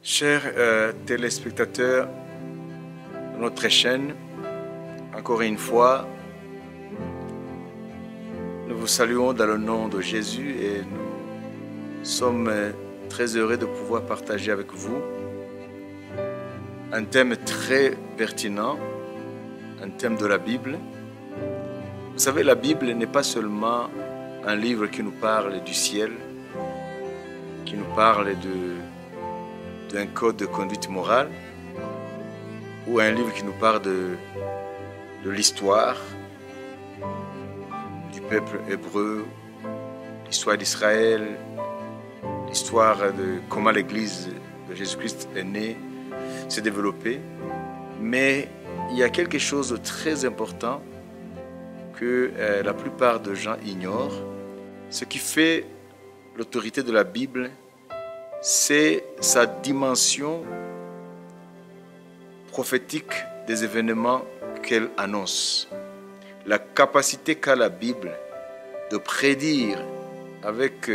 Chers téléspectateurs de notre chaîne, encore une fois, nous vous saluons dans le nom de Jésus et nous sommes très heureux de pouvoir partager avec vous un thème très pertinent, un thème de la Bible. Vous savez, la Bible n'est pas seulement un livre qui nous parle du ciel, qui nous parle d'un code de conduite morale, ou un livre qui nous parle de l'histoire du peuple hébreu, l'histoire d'Israël, l'histoire de comment l'Église de Jésus-Christ est née, s'est développée. Mais il y a quelque chose de très important que la plupart des gens ignorent. Ce qui fait l'autorité de la Bible, c'est sa dimension prophétique des événements qu'elle annonce. La capacité qu'a la Bible de prédire avec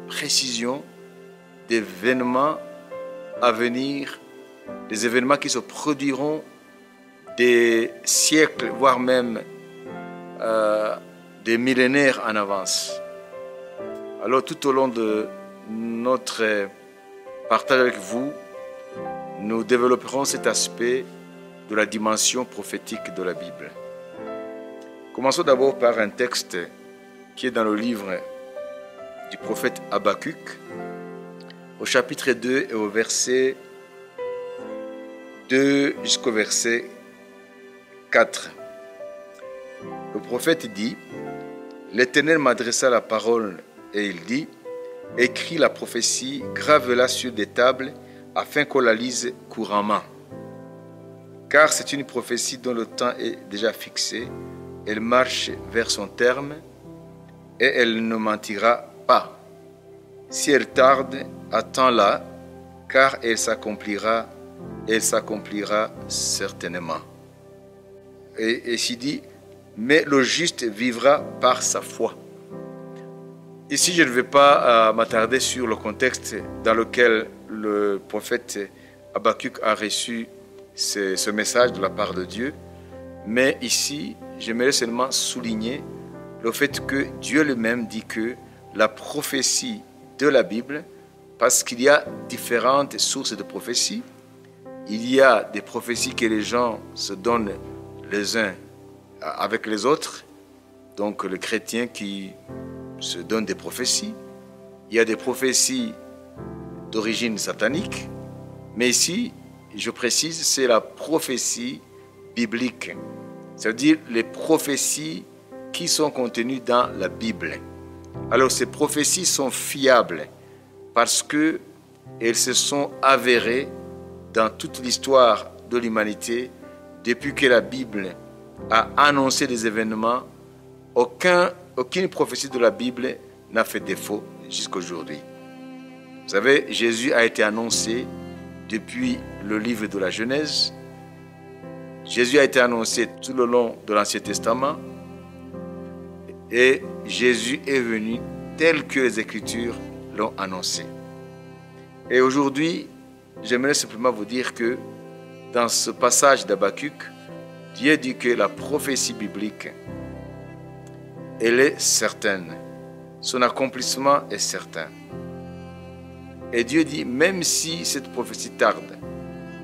précision des événements à venir, des événements qui se produiront des siècles, voire même des millénaires en avance. Alors tout au long de notre partage avec vous, nous développerons cet aspect de la dimension prophétique de la Bible. Commençons d'abord par un texte qui est dans le livre du prophète Habakkuk, au chapitre 2 et au verset 2 jusqu'au verset 4. Le prophète dit: L'Éternel m'adressa la parole et il dit: Écris la prophétie, grave-la sur des tables, afin qu'on la lise couramment. Car c'est une prophétie dont le temps est déjà fixé, elle marche vers son terme, et elle ne mentira pas. Si elle tarde, attends-la, car elle s'accomplira certainement. Et s'il dit: Mais le juste vivra par sa foi. Ici, je ne vais pas m'attarder sur le contexte dans lequel le prophète Habakkuk a reçu ce message de la part de Dieu. Mais ici, j'aimerais seulement souligner le fait que Dieu lui-même dit que la prophétie de la Bible, parce qu'il y a différentes sources de prophéties, il y a des prophéties que les gens se donnent les uns avec les autres, donc les chrétiens qui se donnent des prophéties. Il y a des prophéties d'origine satanique, mais ici, je précise, c'est la prophétie biblique, c'est-à-dire les prophéties qui sont contenues dans la Bible. Alors ces prophéties sont fiables parce qu'elles se sont avérées dans toute l'histoire de l'humanité. Depuis que la Bible a annoncé des événements, aucune prophétie de la Bible n'a fait défaut jusqu'à aujourd'hui. Vous savez, Jésus a été annoncé depuis le livre de la Genèse. Jésus a été annoncé tout le long de l'Ancien Testament. Et Jésus est venu tel que les Écritures l'ont annoncé. Et aujourd'hui, j'aimerais simplement vous dire que dans ce passage d'Habakkuk, Dieu dit que la prophétie biblique, elle est certaine. Son accomplissement est certain. Et Dieu dit, même si cette prophétie tarde,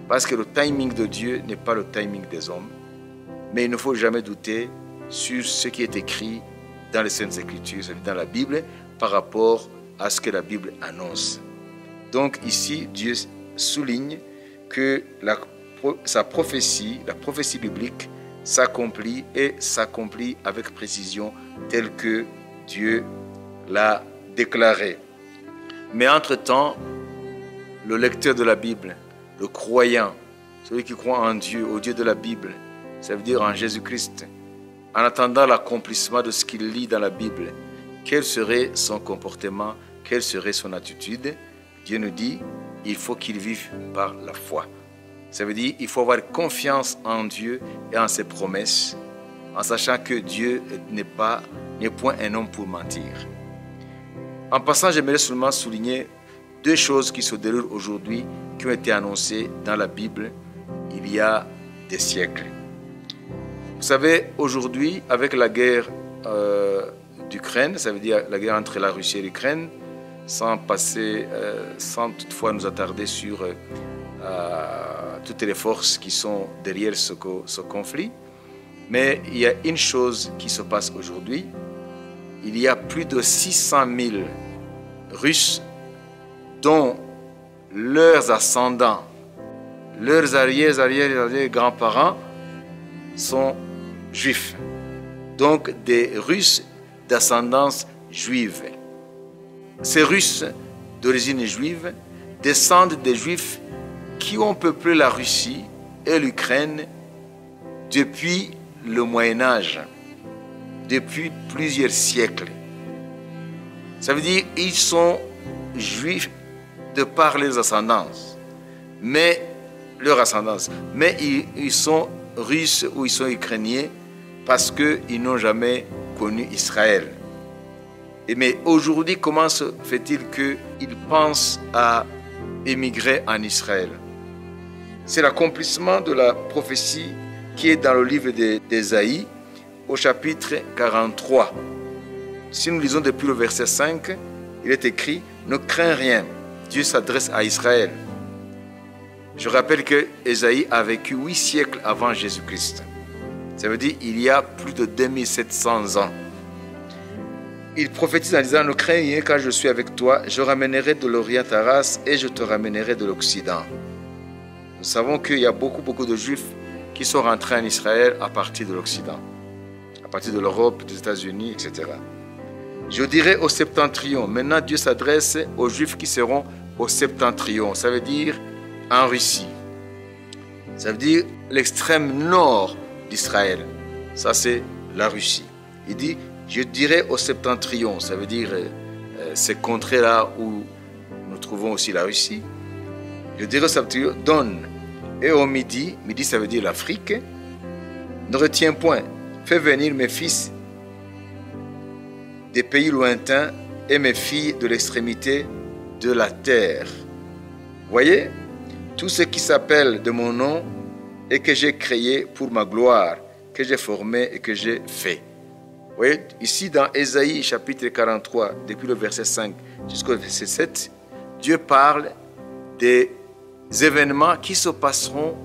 parce que le timing de Dieu n'est pas le timing des hommes, mais il ne faut jamais douter sur ce qui est écrit dans les Saintes Écritures, dans la Bible, par rapport à ce que la Bible annonce. Donc ici, Dieu souligne que sa prophétie, la prophétie biblique, s'accomplit et s'accomplit avec précision tel que Dieu l'a déclaré. Mais entre-temps, le lecteur de la Bible, le croyant, celui qui croit en Dieu, au Dieu de la Bible, ça veut dire en Jésus-Christ, en attendant l'accomplissement de ce qu'il lit dans la Bible, quel serait son comportement, quelle serait son attitude? Dieu nous dit, il faut qu'il vive par la foi. Ça veut dire qu'il faut avoir confiance en Dieu et en ses promesses, en sachant que Dieu n'est point un homme pour mentir. En passant, j'aimerais seulement souligner deux choses qui se déroulent aujourd'hui, qui ont été annoncées dans la Bible il y a des siècles. Vous savez, aujourd'hui, avec la guerre d'Ukraine, ça veut dire la guerre entre la Russie et l'Ukraine, sans toutefois nous attarder sur toutes les forces qui sont derrière ce conflit. Mais il y a une chose qui se passe aujourd'hui. Il y a plus de 600 000 Russes dont leurs ascendants, leurs arrière-grands-parents sont juifs. Donc des Russes d'ascendance juive. Ces Russes d'origine juive descendent des Juifs qui ont peuplé la Russie et l'Ukraine depuis le Moyen-Âge, depuis plusieurs siècles. Ça veut dire qu'ils sont juifs de par leurs ascendances, mais ils sont russes ou ils sont ukrainiens parce qu'ils n'ont jamais connu Israël. Mais aujourd'hui, comment se fait-il qu'ils pensent à émigrer en Israël? C'est l'accomplissement de la prophétie qui est dans le livre d'Ésaïe, au chapitre 43. Si nous lisons depuis le verset 5, il est écrit « Ne crains rien, Dieu s'adresse à Israël ». Je rappelle que Ésaïe a vécu 8 siècles avant Jésus-Christ. Ça veut dire il y a plus de 2700 ans. Il prophétise en disant « Ne crains rien car je suis avec toi, je ramènerai de l'Orient ta race et je te ramènerai de l'Occident. » Nous savons qu'il y a beaucoup de Juifs qui sont rentrés en Israël à partir de l'Occident, à partir de l'Europe, des États-Unis, etc. Je dirais au septentrion. Maintenant, Dieu s'adresse aux Juifs qui seront au septentrion. Ça veut dire en Russie. Ça veut dire l'extrême nord d'Israël. Ça, c'est la Russie. Il dit, je dirais au septentrion. Ça veut dire ces contrées-là où nous trouvons aussi la Russie. Je dirais au septentrion, donne. Et au midi, midi ça veut dire l'Afrique, ne retiens point, fais venir mes fils des pays lointains et mes filles de l'extrémité de la terre. Voyez, tout ce qui s'appelle de mon nom et que j'ai créé pour ma gloire, que j'ai formé et que j'ai fait. Vous voyez, ici dans Ésaïe chapitre 43, depuis le verset 5 jusqu'au verset 7, Dieu parle des événements qui se passeront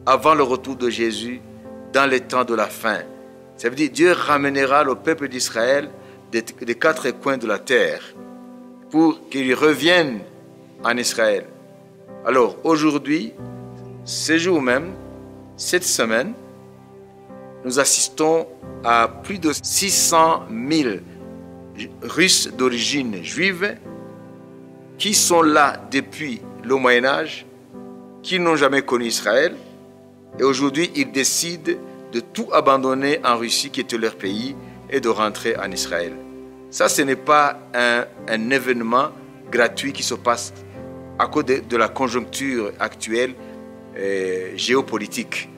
avant le retour de Jésus dans les temps de la fin. Ça veut dire Dieu ramènera le peuple d'Israël des 4 coins de la terre pour qu'ils reviennent en Israël. Alors aujourd'hui, ce jour même, cette semaine, nous assistons à plus de 600 000 Russes d'origine juive qui sont là depuis le Moyen-Âge, qui n'ont jamais connu Israël, et aujourd'hui ils décident de tout abandonner en Russie, qui était leur pays, et de rentrer en Israël. Ça, ce n'est pas un événement gratuit qui se passe à cause de la conjoncture actuelle géopolitique.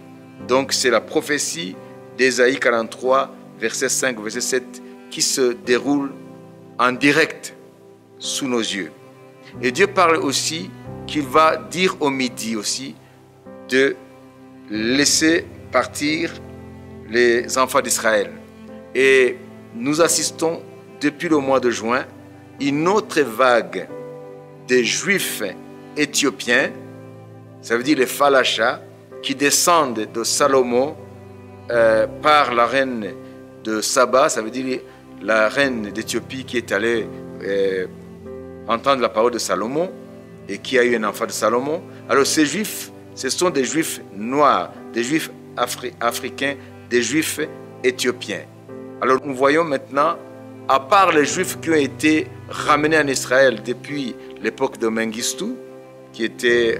Donc c'est la prophétie d'Ésaïe 43, verset 5, verset 7, qui se déroule en direct sous nos yeux. Et Dieu parle aussi qu'il va dire au midi aussi de laisser partir les enfants d'Israël. Et nous assistons depuis le mois de juin une autre vague de Juifs éthiopiens, ça veut dire les Falachas, qui descendent de Salomon par la reine de Saba, ça veut dire la reine d'Éthiopie qui est allée entendre la parole de Salomon et qui a eu un enfant de Salomon. Alors ces Juifs, ce sont des Juifs noirs, des Juifs africains, des Juifs éthiopiens. Alors nous voyons maintenant, à part les Juifs qui ont été ramenés en Israël depuis l'époque de Mengistu, qui était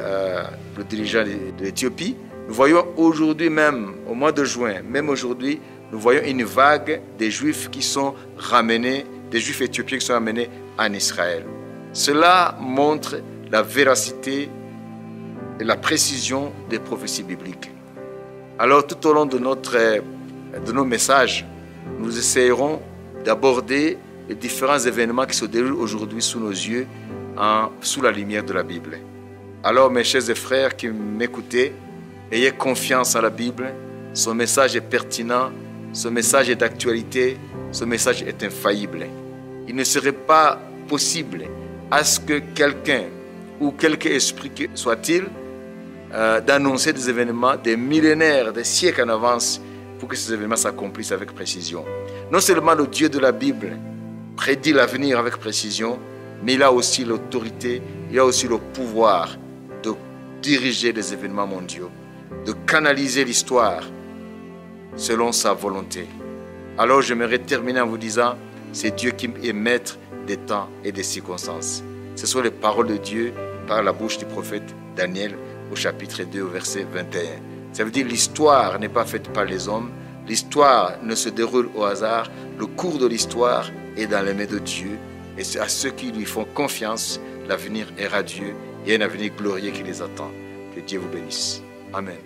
le dirigeant de l'Éthiopie, nous voyons aujourd'hui même, au mois de juin, même aujourd'hui, nous voyons une vague des Juifs qui sont ramenés, des Juifs éthiopiens qui sont ramenés en Israël. Cela montre la véracité et la précision des prophéties bibliques. Alors tout au long de nos messages, nous essayerons d'aborder les différents événements qui se déroulent aujourd'hui sous nos yeux sous la lumière de la Bible. Alors, mes chers frères qui m'écoutez, ayez confiance en la Bible. Son message est pertinent, son message est d'actualité, son message est infaillible. Il ne serait pas possible à ce que quelqu'un ou quelque esprit que soit-il d'annoncer des événements des millénaires, des siècles en avance pour que ces événements s'accomplissent avec précision. Non seulement le Dieu de la Bible prédit l'avenir avec précision, mais il a aussi l'autorité, il a aussi le pouvoir de diriger les événements mondiaux, de canaliser l'histoire selon sa volonté. Alors j'aimerais terminer en vous disant, c'est Dieu qui est maître des temps et des circonstances. Ce sont les paroles de Dieu par la bouche du prophète Daniel au chapitre 2 au verset 21. Ça veut dire l'histoire n'est pas faite par les hommes, l'histoire ne se déroule au hasard, le cours de l'histoire est dans les mains de Dieu et c'est à ceux qui lui font confiance, l'avenir est radieux, il y a un avenir glorieux qui les attend. Que Dieu vous bénisse. Amen.